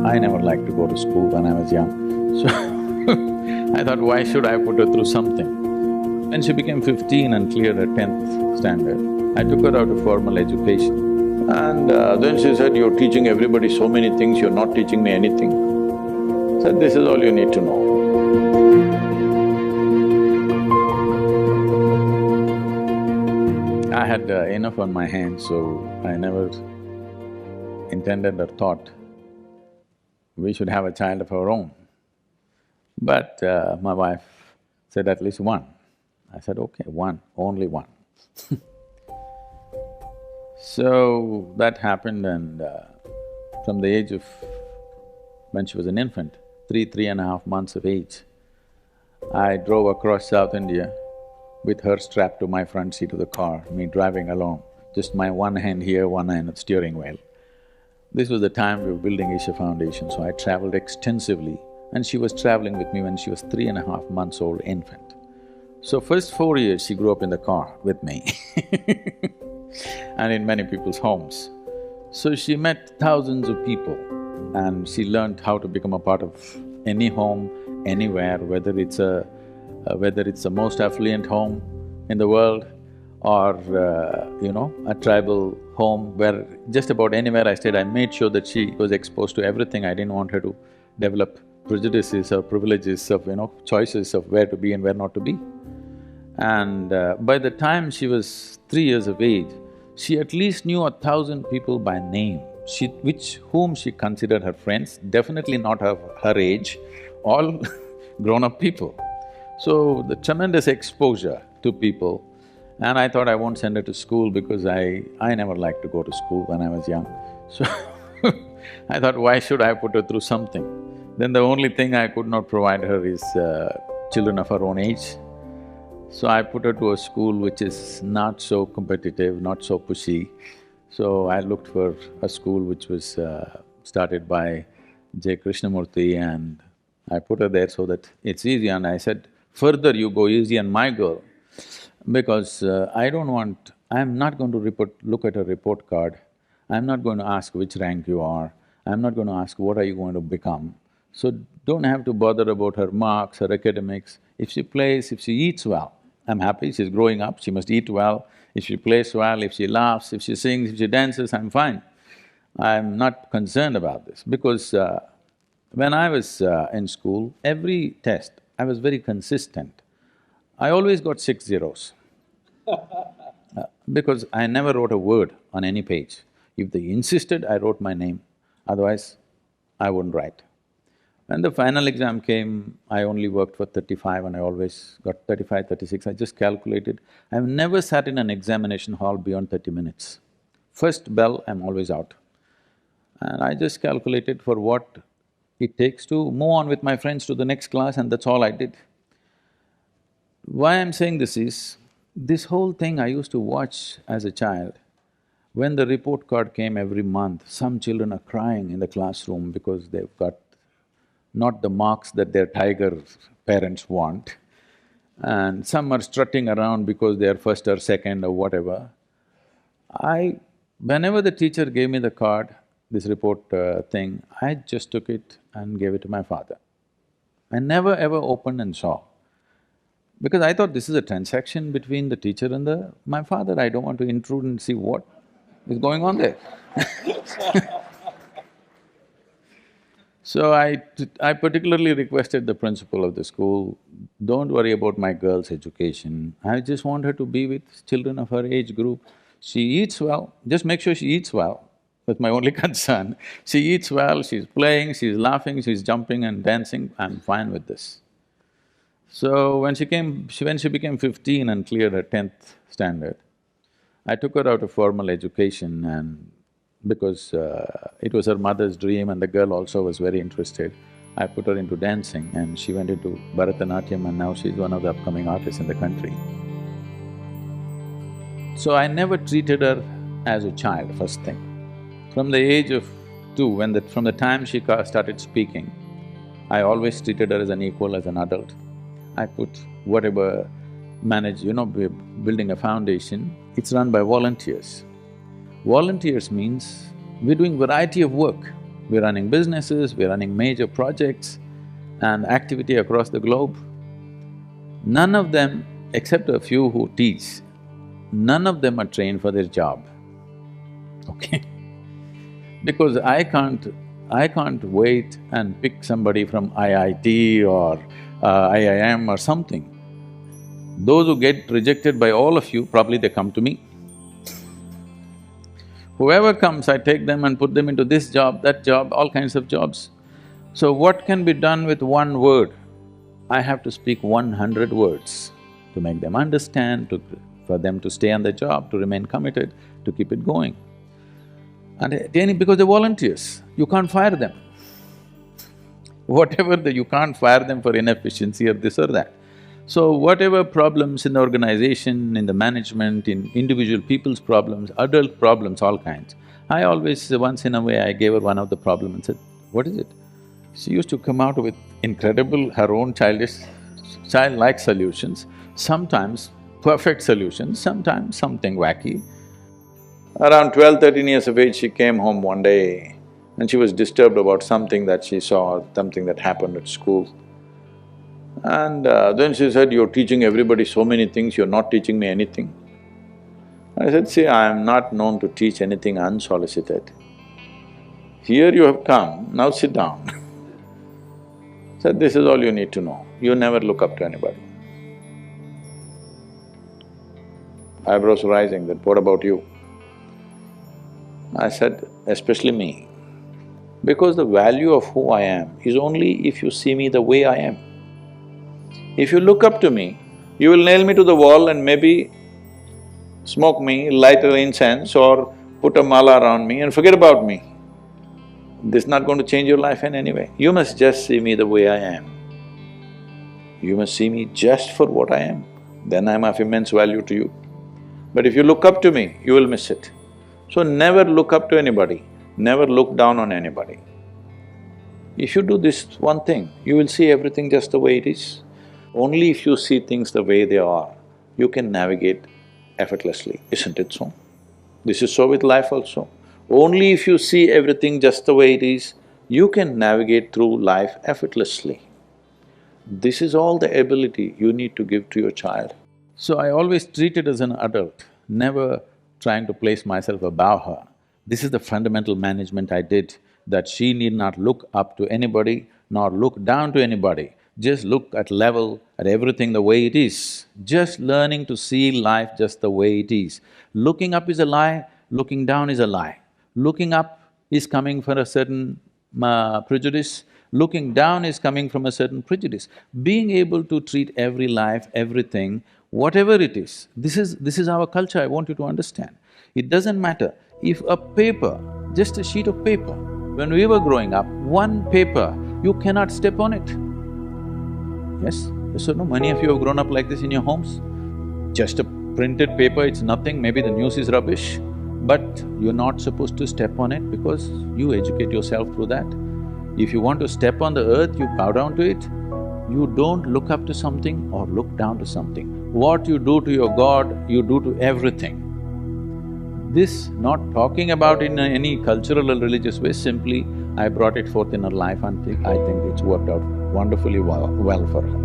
I never liked to go to school when I was young, so I thought, why should I put her through something? When she became 15 and cleared her 10th standard, I took her out of formal education. And then she said, you're teaching everybody so many things, you're not teaching me anything. I said, this is all you need to know. I had enough on my hands, so I never intended or thought we should have a child of our own. But my wife said at least one. I said, okay, one, only one. So that happened, and from the age of… when she was an infant, 3.5 months of age, I drove across South India with her strapped to my front seat of the car, me driving along, just my one hand here, one hand at the steering wheel. This was the time we were building Isha Foundation, so I traveled extensively, and she was traveling with me when she was 3.5 months old infant. So first 4 years she grew up in the car with me and in many people's homes. So she met thousands of people and she learned how to become a part of any home, anywhere, whether it's the most affluent home in the world or, a tribal home where just about anywhere I stayed, I made sure that she was exposed to everything. I didn't want her to develop prejudices or privileges of, choices of where to be and where not to be. And by the time she was 3 years of age, she at least knew 1,000 people by name, whom she considered her friends, definitely not her age, all grown-up people. So the tremendous exposure to people, and I thought I won't send her to school because I never liked to go to school when I was young. So I thought, why should I put her through something? Then the only thing I could not provide her is children of her own age. So I put her to a school which is not so competitive, not so pushy. So I looked for a school which was started by J. Krishnamurti, and I put her there so that it's easy. And I said, further you go easy on my girl, because I'm not going to look at her report card. I'm not going to ask which rank you are. I'm not going to ask what are you going to become. So don't have to bother about her marks, her academics. If she plays, if she eats well, I'm happy, she's growing up, she must eat well. If she plays well, if she laughs, if she sings, if she dances, I'm fine. I'm not concerned about this because when I was in school, every test, I was very consistent. I always got 6 zeros because I never wrote a word on any page. If they insisted, I wrote my name, otherwise I wouldn't write. When the final exam came, I only worked for 35 and I always got 35, 36, I just calculated. I've never sat in an examination hall beyond 30 minutes. First bell, I'm always out. And I just calculated for what it takes to move on with my friends to the next class, and that's all I did. Why I'm saying this is, this whole thing I used to watch as a child. When the report card came every month, some children are crying in the classroom because they've got not the marks that their tiger parents want, and some are strutting around because they are first or second or whatever. Whenever the teacher gave me the card, this report thing, I just took it and gave it to my father. I never ever opened and saw, because I thought this is a transaction between the teacher and my father. I don't want to intrude and see what is going on there. So I particularly requested the principal of the school, don't worry about my girl's education, I just want her to be with children of her age group. She eats well, just make sure she eats well, that's my only concern. She eats well, she's playing, she's laughing, she's jumping and dancing, I'm fine with this. So when she became 15 and cleared her 10th standard, I took her out of formal education, and because it was her mother's dream and the girl also was very interested, I put her into dancing and she went into Bharatanatyam, and now she's one of the upcoming artists in the country. So I never treated her as a child, first thing. From the age of 2, from the time she started speaking, I always treated her as an equal, as an adult. I put whatever we're building a foundation, it's run by volunteers. Volunteers means we're doing variety of work. we're running businesses, we're running major projects and activity across the globe. None of them, except a few who teach, none of them are trained for their job, okay? Because I can't wait and pick somebody from IIT or IIM or something. Those who get rejected by all of you, probably they come to me. Whoever comes, I take them and put them into this job, that job, all kinds of jobs. So what can be done with one word? I have to speak 100 words to make them understand, for them to stay on the job, to remain committed, to keep it going. And because they're volunteers, you can't fire them. You can't fire them for inefficiency or this or that. So whatever problems in the organization, in the management, in individual people's problems, adult problems, all kinds, I always, once in a way, I gave her one of the problem and said, what is it? She used to come out with incredible, her own childlike solutions, sometimes perfect solutions, sometimes something wacky. Around 12, 13 years of age, she came home one day and she was disturbed about something that she saw, something that happened at school. And then she said, you're teaching everybody so many things, you're not teaching me anything. I said, see, I am not known to teach anything unsolicited. Here you have come, now sit down. Said, this is all you need to know, you never look up to anybody. Eyebrows rising, that what about you? I said, especially me, because the value of who I am is only if you see me the way I am. If you look up to me, you will nail me to the wall and maybe smoke me, light an incense or put a mala around me and forget about me. This is not going to change your life in any way. You must just see me the way I am. You must see me just for what I am, then I'm of immense value to you. But if you look up to me, you will miss it. So never look up to anybody, never look down on anybody. If you do this one thing, you will see everything just the way it is. Only if you see things the way they are, you can navigate effortlessly, isn't it so? This is so with life also. Only if you see everything just the way it is, you can navigate through life effortlessly. This is all the ability you need to give to your child. So I always treat it as an adult, never trying to place myself above her. This is the fundamental management I did, that she need not look up to anybody, nor look down to anybody. Just look at level, at everything the way it is. Just learning to see life just the way it is. Looking up is a lie, looking down is a lie. Looking up is coming from a certain prejudice, looking down is coming from a certain prejudice. Being able to treat every life, everything, whatever it is, this is our culture, I want you to understand. It doesn't matter if a paper, just a sheet of paper, when we were growing up, one paper, you cannot step on it. Yes or no? Many of you have grown up like this in your homes. Just a printed paper, it's nothing, maybe the news is rubbish, but you're not supposed to step on it because you educate yourself through that. If you want to step on the earth, you bow down to it. You don't look up to something or look down to something. What you do to your God, you do to everything. This, not talking about in any cultural or religious way, simply I brought it forth in her life and I think it's worked out wonderfully well for her.